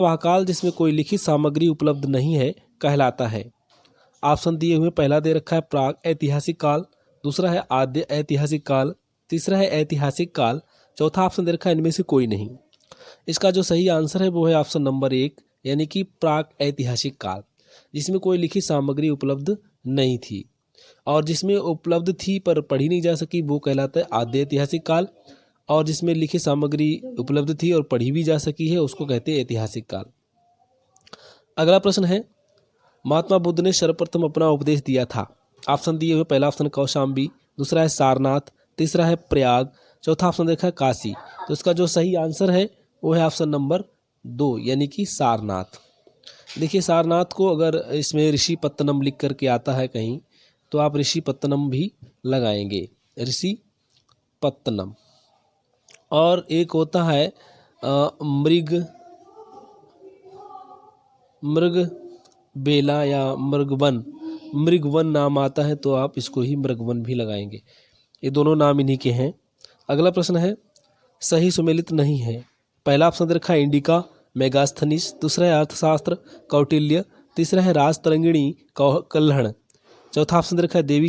वह काल जिसमें कोई लिखित सामग्री उपलब्ध नहीं है कहलाता है। ऑप्शन दिए हुए पहला दे रखा है प्राग ऐतिहासिक काल, दूसरा है आद्य ऐतिहासिक काल, तीसरा है ऐतिहासिक काल, चौथा ऑप्शन दे रखा है इनमें से कोई नहीं। इसका जो सही आंसर है वो है ऑप्शन नंबर 1 यानी कि प्राग ऐतिहासिक काल, जिसमें कोई लिखित सामग्री उपलब्ध नहीं थी और जिसमें उपलब्ध थी पर पढ़ी नहीं जा सकी वो कहलाता है आद्य ऐतिहासिक काल, और जिसमें लिखित सामग्री उपलब्ध थी और पढ़ी भी जा सकी है उसको कहते हैं ऐतिहासिक काल। अगला प्रश्न है, महात्मा बुद्ध ने सर्वप्रथम अपना उपदेश दिया था। ऑप्शन दिए हुए पहला ऑप्शन कौशाम्बी, दूसरा है सारनाथ, तीसरा है प्रयाग, चौथा ऑप्शन देखा है काशी। तो इसका जो सही आंसर है वो है ऑप्शन नंबर 2 यानी कि सारनाथ। देखिए सारनाथ को अगर इसमें ऋषि पत्तनम लिख करके आता है कहीं तो आप ऋषि पत्तनम भी लगाएंगे, ऋषि पत्तनम। और एक होता है मृग बेला या मृगवन नाम आता है तो आप इसको ही मृगवन भी लगाएंगे। ये दोनों नाम इन्हीं के हैं। अगला प्रश्न है, सही सुमेलित नहीं है। पहला ऑप्शन दे रखा है इंडिका मेगास्थनीज, दूसरा है अर्थशास्त्र कौटिल्य, तीसरा है राजतरंगिणी कल्हण, चौथा ऑप्शन दे रखा है देवी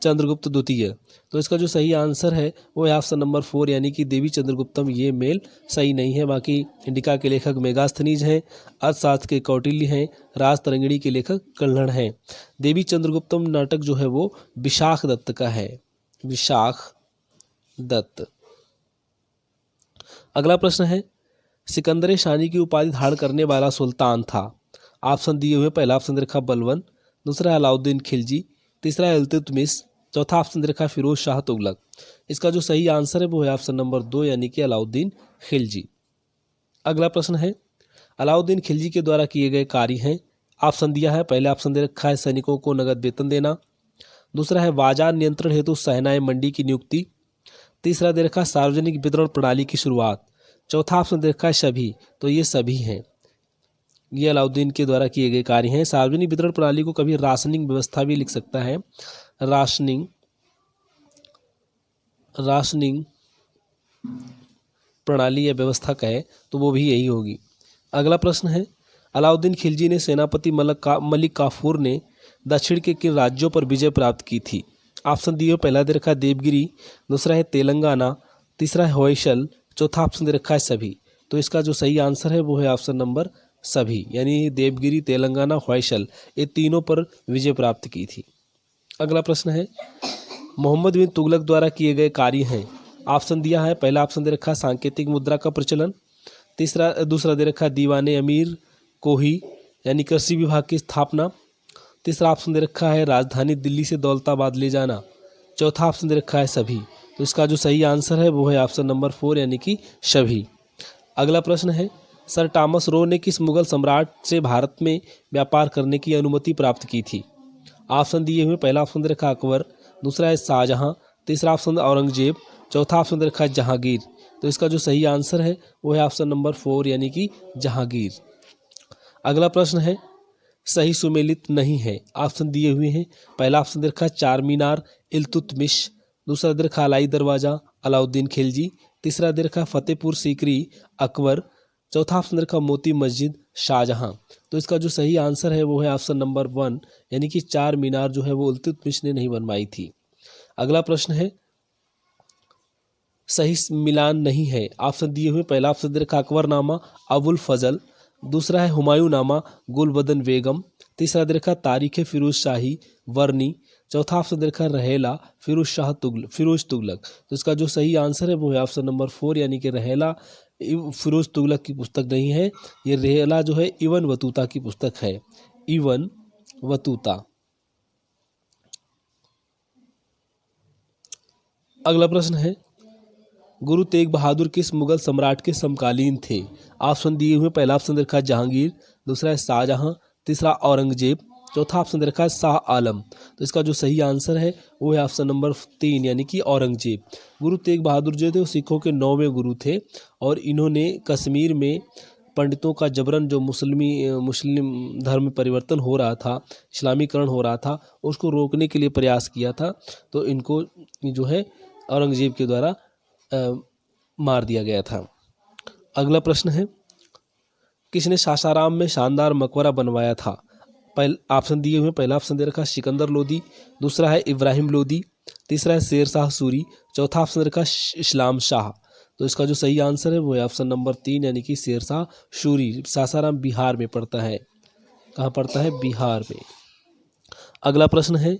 चंद्रगुप्त द्वितीय। तो इसका जो सही आंसर है वो है ऑप्शन नंबर 4 यानी कि देवी चंद्रगुप्तम। ये मेल सही नहीं है। बाकी इंडिका के लेखक मेगास्थनीज हैं, अर्थशास्त्र के कौटिल्य हैं, राजतरंगिणी के लेखक कल्हण हैं। देवी चंद्रगुप्तम नाटक जो है वो विशाख दत्त का है, विशाख दत्त। अगला प्रश्न है, सिकंदर शाही की उपाधि धारण करने वाला सुल्तान था। ऑप्शन दिए हुए पहला ऑप्शन रखा बलवन, दूसरा है अलाउद्दीन खिलजी, तीसरा है इल्तुतमिश, चौथा ऑप्शन रखा फिरोज शाह तुगलक। इसका जो सही आंसर है वो है ऑप्शन नंबर 2 यानी कि अलाउद्दीन खिलजी। अगला प्रश्न है, अलाउद्दीन खिलजी के द्वारा किए गए कार्य हैं। ऑप्शन दिया है, पहले ऑप्शन दे रखा है सैनिकों को नगद वेतन देना, दूसरा है बाजार नियंत्रण हेतु सहनाए मंडी की नियुक्ति, तीसरा दे रखा है सार्वजनिक वितरण प्रणाली की शुरुआत, चौथा ऑप्शन दे रखा है सभी। तो ये सभी हैं, ये अलाउद्दीन के द्वारा किए गए कार्य हैं। सार्वजनिक वितरण प्रणाली को कभी राशनिंग व्यवस्था भी लिख सकता है, राशनिंग प्रणाली या व्यवस्था कहे तो वो भी यही होगी। अगला प्रश्न है, अलाउद्दीन खिलजी ने सेनापति मलिक काफूर ने दक्षिण के किन राज्यों पर विजय प्राप्त की थी। ऑप्शन दिए पहला दे रखा है देवगिरी, दूसरा है तेलंगाना, तीसरा है होयसल, चौथा ऑप्शन दे रखा है सभी। तो इसका जो सही आंसर है वो है ऑप्शन नंबर सभी यानी देवगिरी, तेलंगाना, होयसल, ये तीनों पर विजय प्राप्त की थी। अगला प्रश्न है, मोहम्मद बिन तुगलक द्वारा किए गए कार्य हैं। ऑप्शन दिया है, पहला ऑप्शन दे रखा है सांकेतिक मुद्रा का प्रचलन, दूसरा दे रखा है दीवाने अमीर कोही यानी कृषि विभाग की स्थापना, तीसरा ऑप्शन दे रखा है राजधानी दिल्ली से दौलताबाद ले जाना, चौथा ऑप्शन दे रखा है सभी। तो इसका जो सही आंसर है वो है ऑप्शन नंबर 4 यानी कि सभी। अगला प्रश्न है, सर टॉमस रो ने किस मुगल सम्राट से भारत में व्यापार करने की अनुमति प्राप्त की थी। ऑप्शन दिए हुए पहला ऑप्शन दे रखा अकबर, दूसरा है शाहजहां, तीसरा ऑप्शन औरंगजेब, चौथा ऑप्शन दे रखा है जहांगीर। तो इसका जो सही आंसर है वो है ऑप्शन नंबर 4 यानी कि जहांगीर। अगला प्रश्न है, सही सुमेलित नहीं है। ऑप्शन दिए हुए हैं, पहला ऑप्शन दे रखा है चार मीनार इल्तुतमिश, दूसरा दे रखा अलाई दरवाजा अलाउद्दीन खिलजी, तीसरा दे रखा फतेहपुर सीकरी अकबर, चौथा ऑप्शन रखा मोती मस्जिद शाहजहां। तो इसका जो सही आंसर है वो है ऑप्शन नंबर 1 यानी कि चार मीनार जो है वो इल्तुतमिश ने नहीं बनवाई थी। अगला प्रश्न है, सही मिलान नहीं है। ऑप्शन दिए हुए पहला ऑप्शन दे रखा अकबरनामा अबुल फजल, दूसरा है हुमायूं नामा गुलबदन बेगम, तीसरा दे रखा तारीख फिरोज शाही वर्नी, चौथा ऑप्शन दे रखा रहेला फिरोज तुगलक। तो इसका जो सही आंसर है वो है ऑप्शन नंबर 4 यानी कि रहेला फिरोज तुगलक की पुस्तक नहीं है। ये रहेला जो है इवन बतूता की पुस्तक है, इवन बतूता। अगला प्रश्न है, गुरु तेग बहादुर किस मुगल सम्राट के समकालीन थे। ऑप्शन दिए हुए पहला ऑप्शन दे रखा है जहांगीर, दूसरा है शाहजहां, तीसरा औरंगजेब, चौथा ऑप्शन दे रखा है शाह आलम। तो इसका जो सही आंसर है वो है ऑप्शन नंबर 3 यानी कि औरंगजेब। गुरु तेग बहादुर जो थे वो सिखों के 9वें गुरु थे और इन्होंने कश्मीर में पंडितों का जबरन जो मुस्लिम धर्म में परिवर्तन हो रहा था, इस्लामीकरण हो रहा था, उसको रोकने के लिए प्रयास किया था। तो इनको जो है औरंगजेब के द्वारा मार दिया गया था। अगला प्रश्न है, किसने सासाराम में शानदार मकबरा बनवाया था? ऑप्शन दिए हुए, पहला ऑप्शन दे रखा सिकंदर लोदी, दूसरा है इब्राहिम लोदी, तीसरा है शेर शाह सूरी, चौथा ऑप्शन दे रखा इस्लाम शाह। तो इसका जो सही आंसर है वो है ऑप्शन नंबर 3 यानी कि शेर शाह सूरी। सासाराम बिहार में पड़ता है। कहाँ पड़ता है? बिहार में। अगला प्रश्न है,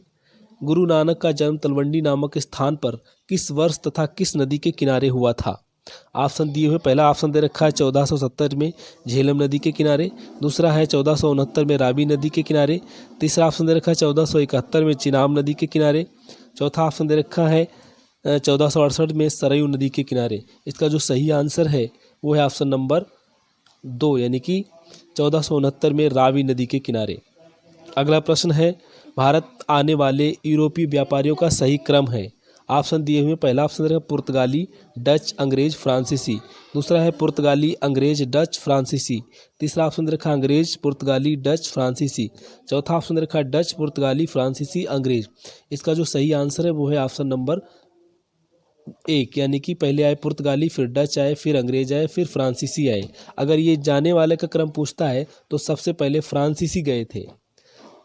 गुरु नानक का जन्म तलवंडी नामक स्थान पर किस वर्ष तथा किस नदी के किनारे हुआ था? ऑप्शन दिए हुए, पहला ऑप्शन दे रखा है 1470 में झेलम नदी के किनारे, दूसरा है 1469 में रावी नदी के किनारे, तीसरा ऑप्शन दे रखा है 1471 में चिनाब नदी के किनारे, चौथा ऑप्शन दे रखा है 1468 में सरयू नदी के किनारे। इसका जो सही आंसर है वो है ऑप्शन नंबर 2 यानी कि 1469 में रावी नदी के किनारे। अगला प्रश्न है, भारत आने वाले यूरोपीय व्यापारियों का सही क्रम है। ऑप्शन दिए हुए, पहला ऑप्शन है पुर्तगाली, डच, अंग्रेज, फ्रांसीसी, दूसरा है पुर्तगाली, अंग्रेज, डच, फ्रांसीसी, तीसरा ऑप्शन रखा अंग्रेज, पुर्तगाली, डच, फ्रांसीसी, चौथा ऑप्शन रखा डच, पुर्तगाली, फ्रांसीसी, अंग्रेज। इसका जो सही आंसर है वो है ऑप्शन नंबर 1 यानी कि पहले आए पुर्तगाली, फिर डच आए, फिर अंग्रेज आए, फिर फ्रांसीसी आए। अगर ये जाने वाले का क्रम पूछता है तो सबसे पहले फ्रांसीसी गए थे,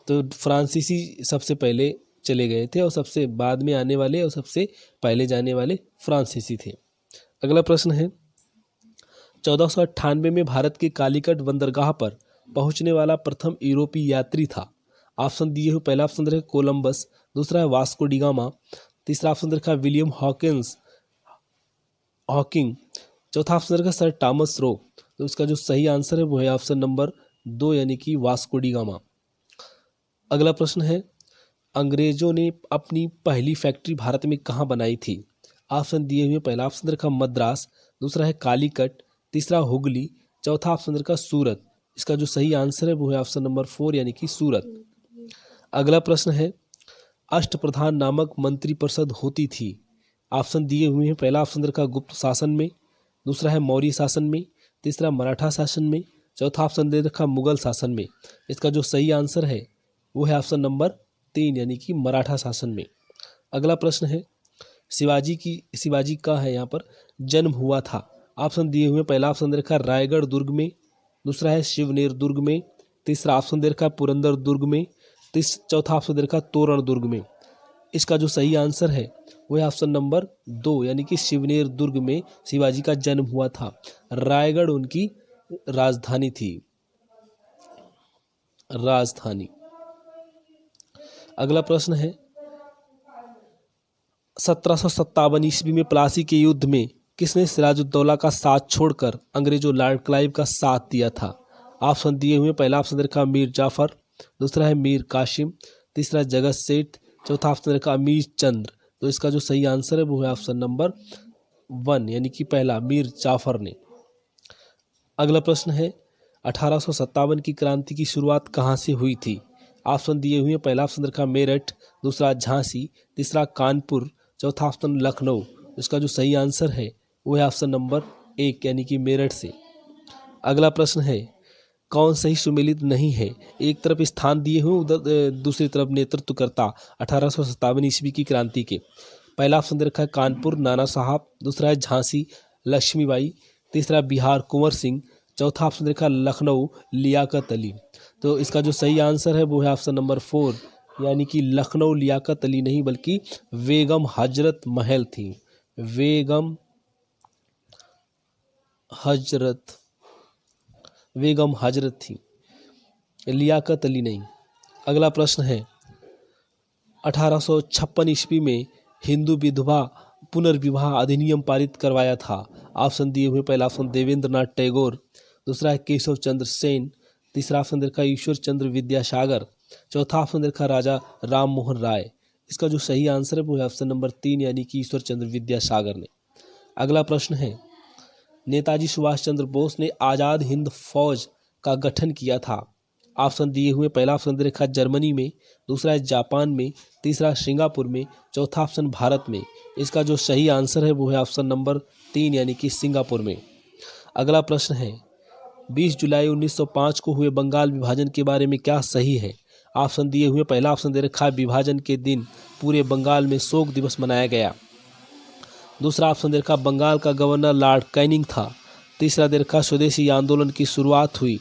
तो फ्रांसीसी सबसे पहले चले गए थे और सबसे बाद में आने वाले और सबसे पहले जाने वाले फ्रांसीसी थे। अगला प्रश्न है, 1498 में भारत के कालीकट बंदरगाह पर पहुंचने वाला प्रथम यूरोपीय यात्री था। ऑप्शन दिए हुए, पहला ऑप्शन रखा कोलंबस, दूसरा है वास्को डिगामा, तीसरा ऑप्शन रखा विलियम हॉकिंग, चौथा ऑप्शन रखा सर टॉमस रो। तो इसका जो सही आंसर है वो है ऑप्शन नंबर 2 यानी कि वास्को डिगामा। अगला प्रश्न है, अंग्रेजों ने अपनी पहली फैक्ट्री भारत में कहाँ बनाई थी? ऑप्शन दिए हुए, पहला ऑप्शन रखा मद्रास, दूसरा है कालीकट, तीसरा हुगली, चौथा ऑप्शन रखा सूरत। इसका जो सही आंसर है वो है ऑप्शन नंबर 4 यानी कि सूरत। अगला प्रश्न है, अष्टप्रधान नामक मंत्रिपरिषद होती थी। ऑप्शन दिए हुए हैं, पहला ऑप्शन रखा गुप्त शासन में, दूसरा है मौर्य शासन में, तीसरा मराठा शासन में, चौथा ऑप्शन दे रखा मुगल शासन में। इसका जो सही आंसर है वो है ऑप्शन नंबर 3 यानी कि मराठा शासन में। अगला प्रश्न है, शिवाजी का है यहाँ पर जन्म हुआ था। ऑप्शन दिए हुए, पहला ऑप्शन दे रखा रायगढ़ दुर्ग में, दूसरा है शिवनेर दुर्ग में, तीसरा ऑप्शन दे रखा पुरंदर दुर्ग में, चौथा ऑप्शन दे रखा तोरण दुर्ग में। इसका जो सही आंसर है वो है ऑप्शन नंबर 2 यानी कि शिवनेर दुर्ग में शिवाजी का जन्म हुआ था। रायगढ़ उनकी राजधानी थी। अगला प्रश्न है, 1757 ईस्वी में प्लासी के युद्ध में किसने सिराजुद्दौला का साथ छोड़कर अंग्रेजों लॉर्ड क्लाइव का साथ दिया था? ऑप्शन दिए हुए, पहला ऑप्शन रखा मीर जाफर, दूसरा है मीर कासिम, तीसरा जगत सेठ, चौथा ऑप्शन रखा अमीर चंद्र। तो इसका जो सही आंसर है वो है ऑप्शन नंबर 1 यानी कि पहला मीर जाफर ने। अगला प्रश्न है, 1857 की क्रांति की शुरुआत कहाँ से हुई थी? ऑप्शन दिए हुए, पहला ऑप्शन रखा मेरठ, दूसरा झांसी, तीसरा कानपुर, चौथा ऑप्शन लखनऊ। इसका जो सही आंसर है वो है ऑप्शन नंबर 1 यानी कि मेरठ से। अगला प्रश्न है, कौन सही सुमेलित नहीं है? एक तरफ स्थान दिए हुए, उधर दूसरी तरफ नेतृत्वकर्ता 1857 ईस्वी की क्रांति के। पहला ऑप्शन दे रखा है कानपुर नाना साहब, दूसरा है झांसी लक्ष्मीबाई, तीसरा बिहार कुंवर सिंह, चौथा ऑप्शन दे रखा लखनऊ लियाकत अली। तो इसका जो सही आंसर है वो है ऑप्शन नंबर 4 यानी कि लखनऊ लियाकत अली नहीं बल्कि बेगम हजरत महल थी। बेगम हजरत थी, लियाकत अली नहीं। अगला प्रश्न है, 1856 ईस्वी में हिंदू विधवा पुनर्विवाह अधिनियम पारित करवाया था। ऑप्शन दिए हुए, पहला ऑप्शन देवेंद्र नाथ टैगोर, दूसरा है केशव चंद्र सेन, तीसरा ऑप्शन रखा ईश्वर चंद्र विद्यासागर, चौथा ऑप्शन रखा राजा राम मोहन राय। इसका जो सही आंसर है वो है ऑप्शन नंबर 3 यानी कि ईश्वर चंद्र विद्यासागर ने। अगला प्रश्न है, नेताजी सुभाष चंद्र बोस ने आज़ाद हिंद फौज का गठन किया था। ऑप्शन दिए हुए, पहला ऑप्शन दे रखा जर्मनी में, दूसरा है जापान में, तीसरा सिंगापुर में, चौथा ऑप्शन भारत में। इसका जो सही आंसर है वो है ऑप्शन नंबर 3 यानी कि सिंगापुर में। अगला प्रश्न है, 20 जुलाई 1905 को हुए बंगाल विभाजन के बारे में क्या सही है? ऑप्शन दिए हुए, पहला ऑप्शन दे रखा विभाजन के दिन पूरे बंगाल में शोक दिवस मनाया गया, दूसरा ऑप्शन दे रखा बंगाल का गवर्नर लॉर्ड कैनिंग था, तीसरा दे रखा स्वदेशी आंदोलन की शुरुआत हुई।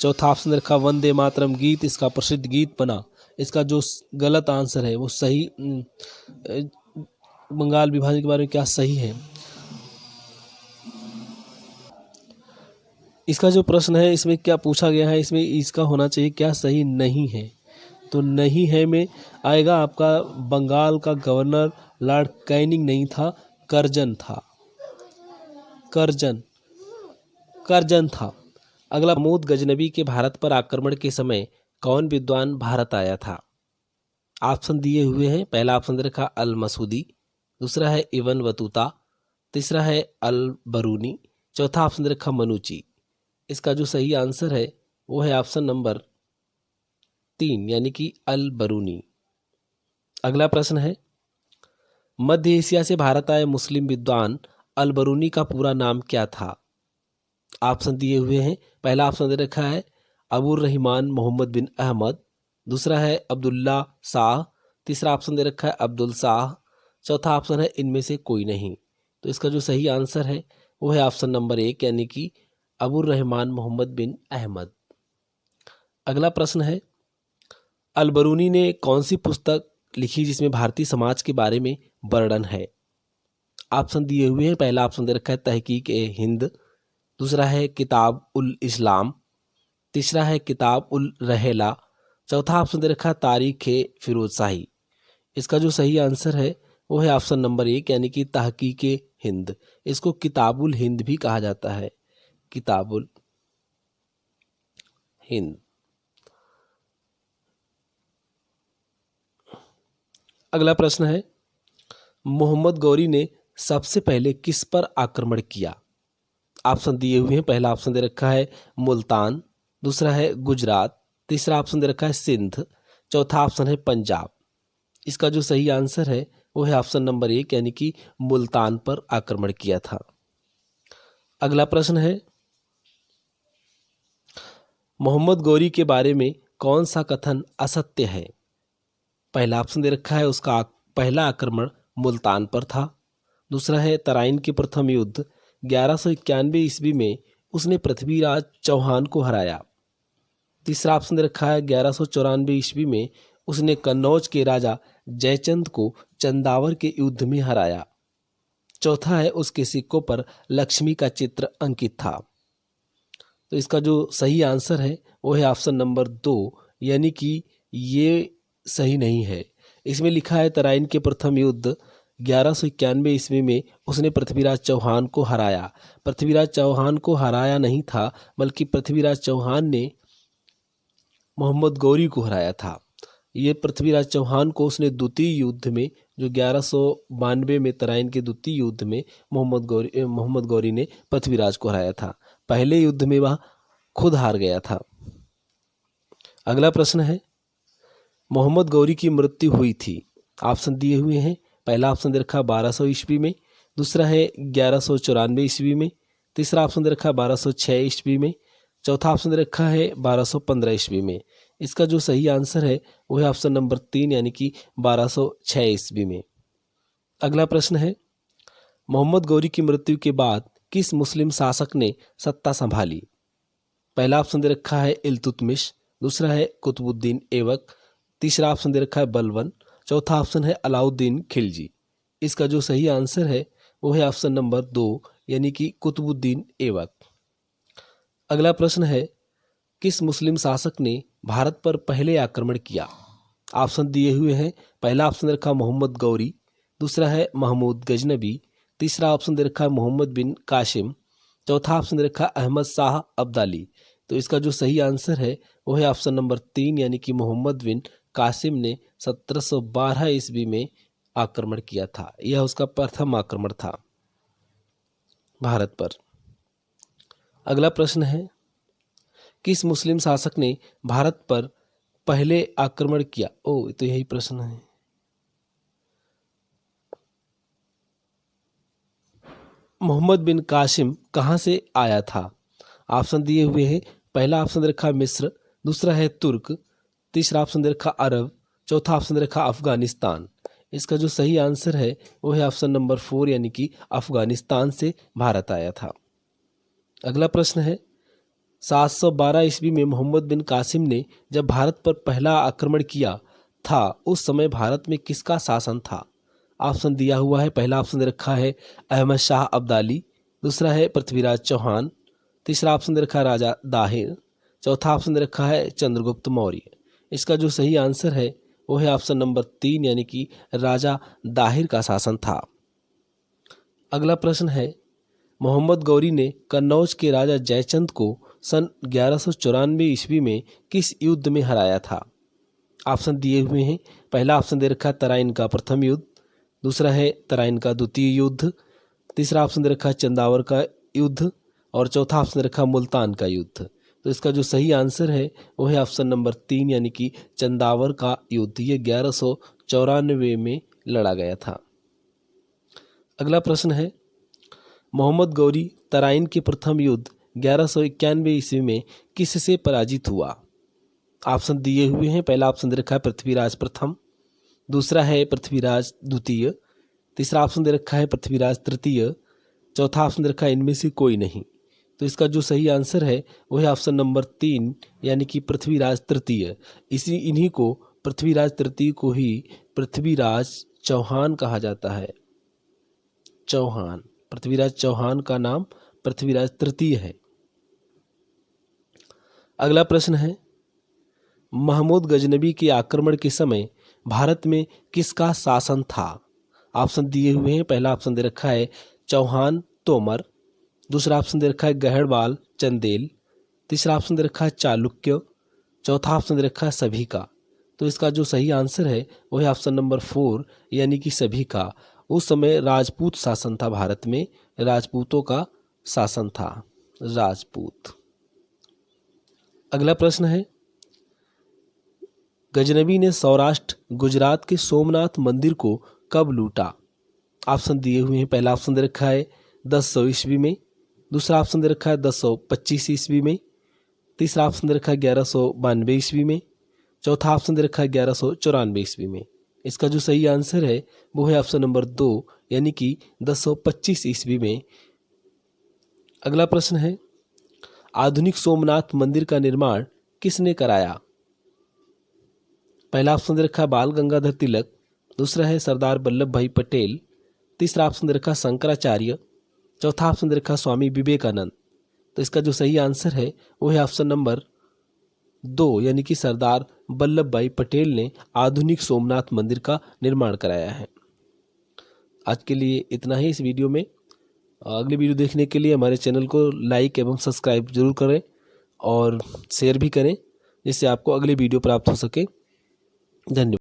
चौथा ऑप्शन दे रखा वंदे मातरम गीत इसका प्रसिद्ध गीत बना। इसका जो गलत आंसर है वो सही, बंगाल विभाजन के बारे में क्या सही है। इसका जो प्रश्न है इसमें क्या पूछा गया है, इसमें इसका होना चाहिए क्या सही नहीं है। तो नहीं है में आएगा आपका बंगाल का गवर्नर लॉर्ड कैनिंग नहीं था, कर्जन था। कर्जन था। अगला, महमूद गजनबी के भारत पर आक्रमण के समय कौन विद्वान भारत आया था। ऑप्शन दिए हुए हैं। पहला ऑप्शन दे रखा अल मसूदी, दूसरा है इबन बतूता, तीसरा है अल बरूनी, चौथा ऑप्शन दे रखा मनुची। इसका जो सही आंसर है वो है ऑप्शन नंबर 3 यानी कि अल बरूनी। अगला प्रश्न है, मध्य एशिया से भारत आए मुस्लिम विद्वान अल बरूनी का पूरा नाम क्या था। ऑप्शन दिए हुए हैं। पहला ऑप्शन दे रखा है अबुर रहमान मोहम्मद बिन अहमद, दूसरा है अब्दुल्ला शाह, तीसरा ऑप्शन दे रखा है अब्दुल शाह, चौथा ऑप्शन है इनमें से कोई नहीं। तो इसका जो सही आंसर है वो है ऑप्शन नंबर 1 यानी कि अबुर रहमान मोहम्मद बिन अहमद। अगला प्रश्न है, अल बरूनी ने कौन सी पुस्तक लिखी जिसमें भारतीय समाज के बारे में वर्णन है। ऑप्शन दिए हुए हैं। पहला ऑप्शन दे रखा है तहकीक ए हिंद, दूसरा है किताब उल इस्लाम, तीसरा है किताब उल रहेला, चौथा ऑप्शन दे रखा है तारीख ए फिरोज शाही। इसका जो सही आंसर है वो है ऑप्शन नंबर 1 यानी कि तहकीक ए हिंद। इसको किताबुल हिंद भी कहा जाता है, किताबुल हिंद। अगला प्रश्न है, मोहम्मद गौरी ने सबसे पहले किस पर आक्रमण किया। ऑप्शन दिए हुए हैं। पहला ऑप्शन दे रखा है मुल्तान, दूसरा है गुजरात, तीसरा ऑप्शन दे रखा है सिंध, चौथा ऑप्शन है पंजाब। इसका जो सही आंसर है वो है ऑप्शन नंबर 1 यानी कि मुल्तान पर आक्रमण किया था। अगला प्रश्न है, मोहम्मद गौरी के बारे में कौन सा कथन असत्य है। पहला ऑप्शन दे रखा है उसका पहला आक्रमण मुल्तान पर था, दूसरा है तराइन के प्रथम युद्ध 1191 ईस्वी में उसने पृथ्वीराज चौहान को हराया, तीसरा ऑप्शन दे रखा है 1194 ईस्वी में उसने कन्नौज के राजा जयचंद को चंदावर के युद्ध में हराया, चौथा है उसके सिक्कों पर लक्ष्मी का चित्र अंकित था। तो इसका जो सही आंसर है वो है ऑप्शन नंबर 2 यानी कि ये सही नहीं है। इसमें लिखा है तराइन के प्रथम युद्ध 1191 ईस्वी में उसने पृथ्वीराज चौहान को हराया। पृथ्वीराज चौहान को हराया नहीं था, बल्कि पृथ्वीराज चौहान ने मोहम्मद गौरी को हराया था। ये पृथ्वीराज चौहान को उसने द्वितीय युद्ध में, जो 1192 में तराइन के द्वितीय युद्ध में मोहम्मद गौरी ने पृथ्वीराज को हराया था। पहले युद्ध में वह खुद हार गया था। अगला प्रश्न है, मोहम्मद गौरी की मृत्यु हुई थी। ऑप्शन दिए हुए हैं। पहला ऑप्शन दे रखा 1200 ईस्वी में, दूसरा है 1194 ईस्वी में, तीसरा ऑप्शन दे रखा 1206 ईस्वी में, चौथा ऑप्शन दे रखा है 1215 ईस्वी में। इसका जो सही आंसर है वो है ऑप्शन नंबर 3 यानी कि 1206 ईस्वी में। अगला प्रश्न है, मोहम्मद गौरी की मृत्यु के बाद किस मुस्लिम शासक ने सत्ता संभाली। पहला ऑप्शन दे रखा है इल्तुतमिश, दूसरा है कुतुबुद्दीन ऐबक, तीसरा ऑप्शन दे रखा है बलबन, चौथा ऑप्शन है अलाउद्दीन खिलजी। इसका जो सही आंसर है वो है ऑप्शन नंबर 2 यानी कि कुतुबुद्दीन ऐबक। अगला प्रश्न है, किस मुस्लिम शासक ने भारत पर पहले आक्रमण किया। ऑप्शन दिए हुए हैं। पहला ऑप्शन दे रखा मोहम्मद गौरी, दूसरा है महमूद गजनबी, तीसरा ऑप्शन दे रखा है मोहम्मद बिन कासिम, चौथा ऑप्शन दे रखा अहमद शाह अब्दाली। तो इसका जो सही आंसर है वो है ऑप्शन नंबर 3 यानी कि मोहम्मद बिन कासिम ने 1712 ईस्वी में आक्रमण किया था। यह उसका प्रथम आक्रमण था भारत पर। अगला प्रश्न है, किस मुस्लिम शासक ने भारत पर पहले आक्रमण किया। तो यही प्रश्न है। मोहम्मद बिन कासिम कहाँ से आया था। ऑप्शन दिए हुए हैं। पहला ऑप्शन दे रखा मिस्र, दूसरा है तुर्क, तीसरा ऑप्शन दे रखा अरब, चौथा ऑप्शन दे रखा अफगानिस्तान। इसका जो सही आंसर है वो है ऑप्शन नंबर 4 यानी कि अफगानिस्तान से भारत आया था। अगला प्रश्न है 712 ईस्वी में मोहम्मद बिन कासिम ने जब भारत पर पहला आक्रमण किया था उस समय भारत में किसका शासन था? ऑप्शन दिया हुआ है। पहला ऑप्शन दे रखा है अहमद शाह अब्दाली, दूसरा है पृथ्वीराज चौहान, तीसरा ऑप्शन दे रखा है राजा दाहिर, चौथा ऑप्शन दे रखा है चंद्रगुप्त मौर्य। इसका जो सही आंसर है वो है ऑप्शन नंबर 3 यानी कि राजा दाहिर का शासन था। अगला प्रश्न है मोहम्मद गौरी ने कन्नौज के राजा जयचंद को सन 1194 ईस्वी में किस युद्ध में हराया था? ऑप्शन दिए हुए हैं। पहला ऑप्शन दे रखा है तराइन का प्रथम युद्ध, दूसरा है तराइन का द्वितीय युद्ध, तीसरा ऑप्शन दे रखा है चंदावर का युद्ध और चौथा ऑप्शन दे रखा है मुल्तान का युद्ध। तो इसका जो सही आंसर है वो है ऑप्शन नंबर 3 यानी कि चंदावर का युद्ध। ये 1194 में लड़ा गया था। अगला प्रश्न है मोहम्मद गौरी तराइन के प्रथम युद्ध 1191 ईस्वी में किससे पराजित हुआ? ऑप्शन दिए हुए हैं। पहला ऑप्शन दे रखा है पृथ्वीराज प्रथम, दूसरा है पृथ्वीराज द्वितीय, तीसरा ऑप्शन दे रखा है पृथ्वीराज तृतीय, चौथा ऑप्शन दे रखा है इनमें से कोई नहीं। तो इसका जो सही आंसर है वो है ऑप्शन नंबर 3 यानी कि पृथ्वीराज तृतीय। इन्हीं को पृथ्वीराज तृतीय को ही पृथ्वीराज चौहान कहा जाता है। चौहान, पृथ्वीराज चौहान का नाम पृथ्वीराज तृतीय है। अगला प्रश्न है महमूद गजनबी के आक्रमण के समय भारत में किसका शासन था? ऑप्शन दिए हुए हैं। पहला ऑप्शन दे रखा है चौहान तोमर, दूसरा ऑप्शन दे रखा है गहड़वाल चंदेल, तीसरा ऑप्शन दे रखा है चालुक्य, चौथा ऑप्शन दे रखा है सभी का। तो इसका जो सही आंसर है वो है ऑप्शन नंबर 4 यानी कि सभी का। उस समय राजपूत शासन था भारत में, राजपूतों का शासन था, राजपूत। अगला प्रश्न है गजनबी ने सौराष्ट्र गुजरात के सोमनाथ मंदिर को कब लूटा? ऑप्शन दिए हुए हैं। पहला ऑप्शन दे रखा है 1000 ईस्वी में, दूसरा ऑप्शन दे रखा है 1025 ईस्वी में, तीसरा ऑप्शन दे रखा है 1192 ईस्वी में, चौथा ऑप्शन दे रखा है 1194 ईस्वी में। इसका जो सही आंसर है वो है ऑप्शन नंबर 2 यानी कि 1025 ईस्वी में। अगला प्रश्न है आधुनिक सोमनाथ मंदिर का निर्माण किसने कराया? पहला ऑप्शन दे रखा है बाल गंगाधर तिलक, दूसरा है सरदार वल्लभ भाई पटेल, तीसरा ऑप्शन दे रखा है शंकराचार्य, चौथा ऑप्शन दे रखा है स्वामी विवेकानंद। तो इसका जो सही आंसर है वो है ऑप्शन नंबर 2 यानी कि सरदार वल्लभ भाई पटेल ने आधुनिक सोमनाथ मंदिर का निर्माण कराया है। आज के लिए इतना ही इस वीडियो में। अगली वीडियो देखने के लिए हमारे चैनल को लाइक एवं सब्सक्राइब जरूर करें और शेयर भी करें जिससे आपको अगली वीडियो प्राप्त हो सके। धन्यवाद।